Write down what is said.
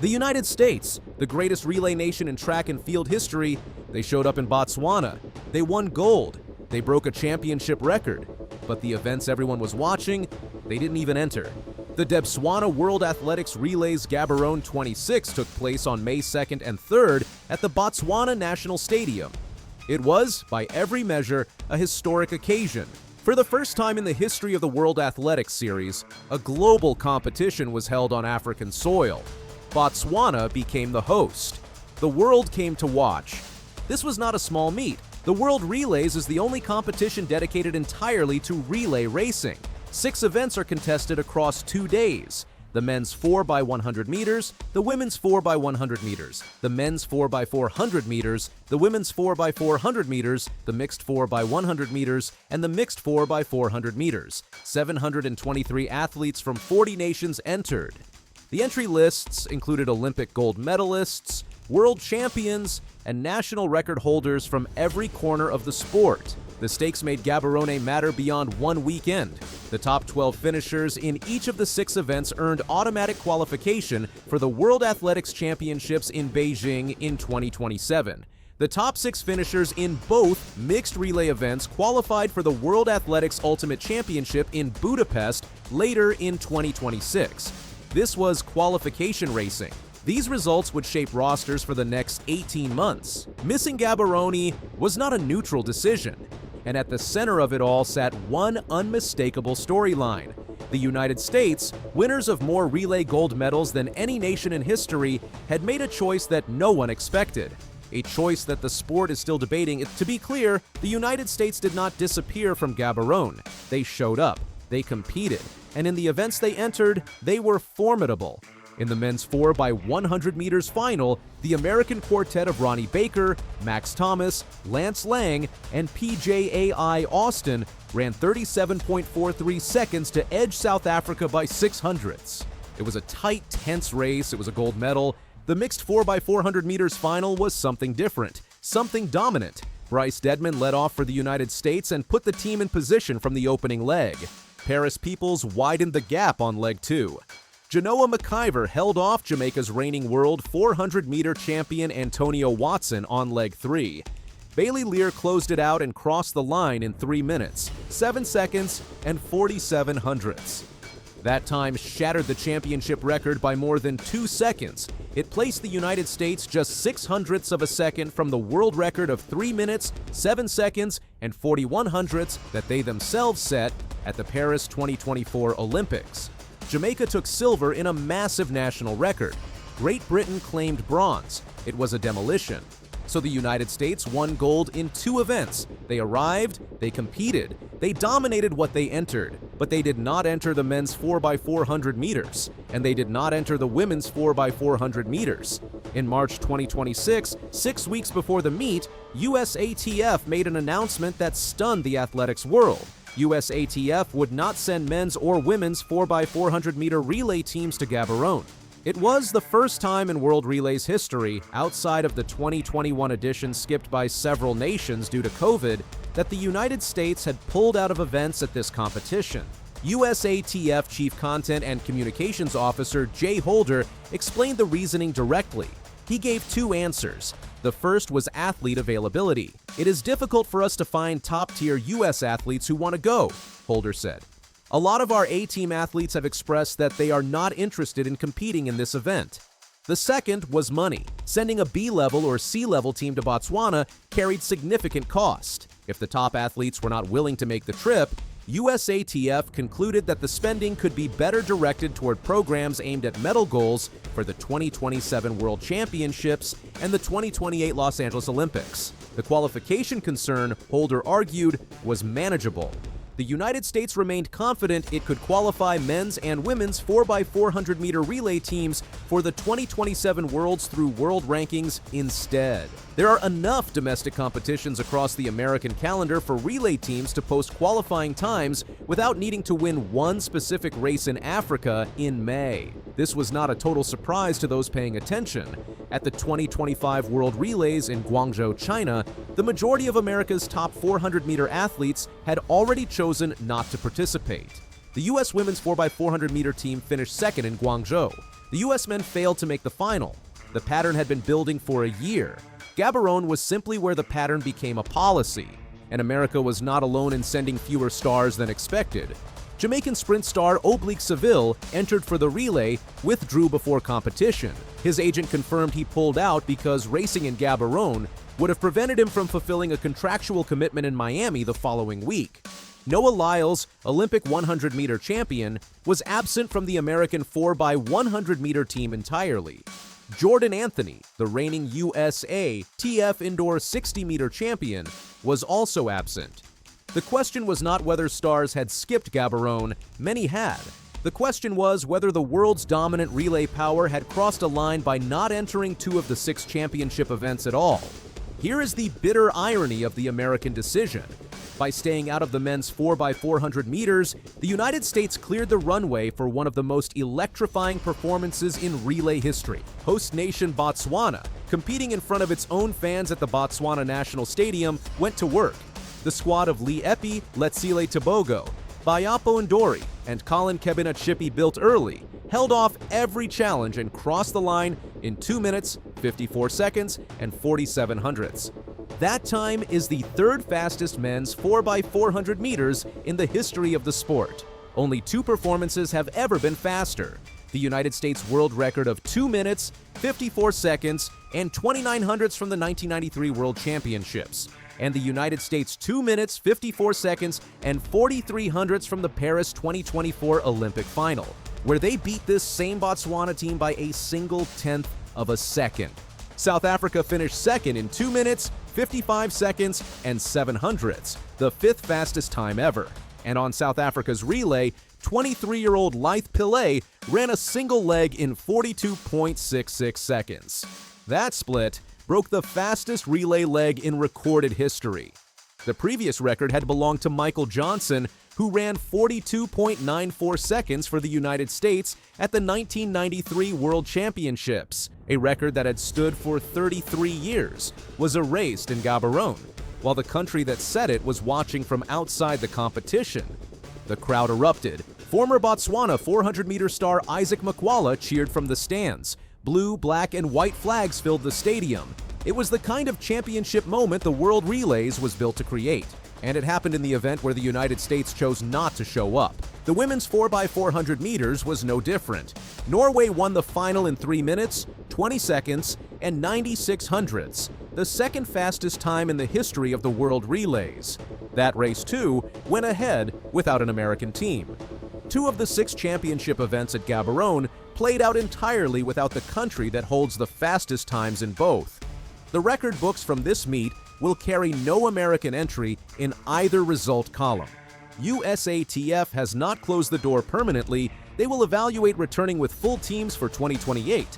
The United States, the greatest relay nation in track and field history, they showed up in Botswana. They won gold. They broke a championship record. But the events everyone was watching, they didn't even enter. The Botswana World Athletics Relays Gaborone 26 took place on May 2nd and 3rd at the Botswana National Stadium. It was, by every measure, a historic occasion. For the first time in the history of the World Athletics Series, a global competition was held on African soil. Botswana became the host. The world came to watch. This was not a small meet. The World Relays is the only competition dedicated entirely to relay racing. 6 events are contested across 2 days. The men's 4x100 meters, the women's 4x100 meters, the men's 4x400 meters, the women's 4x400 meters, the mixed 4x100 meters, and the mixed 4x400 meters. 723 athletes from 40 nations entered. The entry lists included Olympic gold medalists, world champions, and national record holders from every corner of the sport. The stakes made Gaborone matter beyond one weekend. The top 12 finishers in each of the 6 events earned automatic qualification for the World Athletics Championships in Beijing in 2027. The top 6 finishers in both mixed relay events qualified for the World Athletics Ultimate Championship in Budapest later in 2026. This was qualification racing. These results would shape rosters for the next 18 months. Missing Gaborone was not a neutral decision, and at the center of it all sat one unmistakable storyline. The United States, winners of more relay gold medals than any nation in history, had made a choice that no one expected. A choice that the sport is still debating. To be clear, the United States did not disappear from Gaborone. They showed up, they competed, and in the events they entered, they were formidable. In the men's 4x100 meters final, the American quartet of Ronnie Baker, Max Thomas, Lance Lang, and PJAI Austin ran 37.43 seconds to edge South Africa by 600ths. It was a tight, tense race. It was a gold medal. The mixed 4x400 meters final was something different, something dominant. Bryce Deadman led off for the United States and put the team in position from the opening leg. Paris Peoples widened the gap on leg 2. Genoa McIver held off Jamaica's reigning world 400-meter champion Antonio Watson on leg 3. Bailey Lear closed it out and crossed the line in 3 minutes, 7 seconds, and 47 hundredths. That time shattered the championship record by more than 2 seconds. It placed the United States just 6 hundredths of a second from the world record of 3 minutes, 7 seconds, and 41 hundredths that they themselves set at the Paris 2024 Olympics. Jamaica took silver in a massive national record. Great Britain claimed bronze. It was a demolition. So the United States won gold in 2 events. They arrived, they competed, they dominated what they entered, but they did not enter the men's 4x400 meters, and they did not enter the women's 4x400 meters. In March 2026, 6 weeks before the meet, USATF made an announcement that stunned the athletics world. USATF would not send men's or women's 4x400 meter relay teams to Gaborone. It was the first time in World Relay's history, outside of the 2021 edition skipped by several nations due to COVID, that the United States had pulled out of events at this competition. USATF Chief Content and Communications Officer Jay Holder explained the reasoning directly. He gave 2 answers. The first was athlete availability. It is difficult for us to find top-tier U.S. athletes who want to go, Holder said. A lot of our A-team athletes have expressed that they are not interested in competing in this event. The second was money. Sending a B-level or C-level team to Botswana carried significant cost. If the top athletes were not willing to make the trip, USATF concluded that the spending could be better directed toward programs aimed at medal goals for the 2027 World Championships and the 2028 Los Angeles Olympics. The qualification concern, Holder argued, was manageable. The United States remained confident it could qualify men's and women's 4x400 meter relay teams for the 2027 Worlds through world rankings instead. There are enough domestic competitions across the American calendar for relay teams to post qualifying times without needing to win one specific race in Africa in May. This was not a total surprise to those paying attention. At the 2025 World Relays in Guangzhou, China, the majority of America's top 400-meter athletes had already chosen not to participate. The U.S. women's 4x400 meter team finished second in Guangzhou. The US men failed to make the final. The pattern had been building for a year. Gaborone was simply where the pattern became a policy, and America was not alone in sending fewer stars than expected. Jamaican sprint star Oblique Seville entered for the relay, withdrew before competition. His agent confirmed he pulled out because racing in Gaborone would have prevented him from fulfilling a contractual commitment in Miami the following week. Noah Lyles, Olympic 100-meter champion, was absent from the American 4x100-meter team entirely. Jordan Anthony, the reigning USATF indoor 60-meter champion, was also absent. The question was not whether stars had skipped Gaborone, many had. The question was whether the world's dominant relay power had crossed a line by not entering 2 of the 6 championship events at all. Here is the bitter irony of the American decision. By staying out of the men's 4x400 meters, the United States cleared the runway for one of the most electrifying performances in relay history. Host nation Botswana, competing in front of its own fans at the Botswana National Stadium, went to work. The squad of Lythe, Letsile Tebogo, Bayapo Ndori, and Colin Kebinetshipi built early, held off every challenge and crossed the line in 2 minutes, 54 seconds, and 47 hundredths. That time is the 3rd fastest men's 4x400 meters in the history of the sport. Only 2 performances have ever been faster: the United States world record of 2 minutes, 54 seconds, and 29 hundredths from the 1993 World Championships, and the United States 2 minutes, 54 seconds, and 43 hundredths from the Paris 2024 Olympic final, where they beat this same Botswana team by a single tenth of a second. South Africa finished second in 2 minutes, 55 seconds, and 7 hundredths, the 5th fastest time ever. And on South Africa's relay, 23-year-old Lythe Pillay ran a single leg in 42.66 seconds. That split broke the fastest relay leg in recorded history. The previous record had belonged to Michael Johnson, who ran 42.94 seconds for the United States at the 1993 World Championships. A record that had stood for 33 years was erased in Gaborone, while the country that set it was watching from outside the competition. The crowd erupted. Former Botswana 400-meter star Isaac Makwala cheered from the stands. Blue, black, and white flags filled the stadium. It was the kind of championship moment the World Relays was built to create. And it happened in the event where the United States chose not to show up. The women's 4x400 meters was no different. Norway won the final in 3 minutes, 20 seconds, and 96 hundredths, the 2nd fastest time in the history of the World Relays. That race, too, went ahead without an American team. 2 of the 6 championship events at Gaborone played out entirely without the country that holds the fastest times in both. The record books from this meet will carry no American entry in either result column. USATF has not closed the door permanently. They will evaluate returning with full teams for 2028,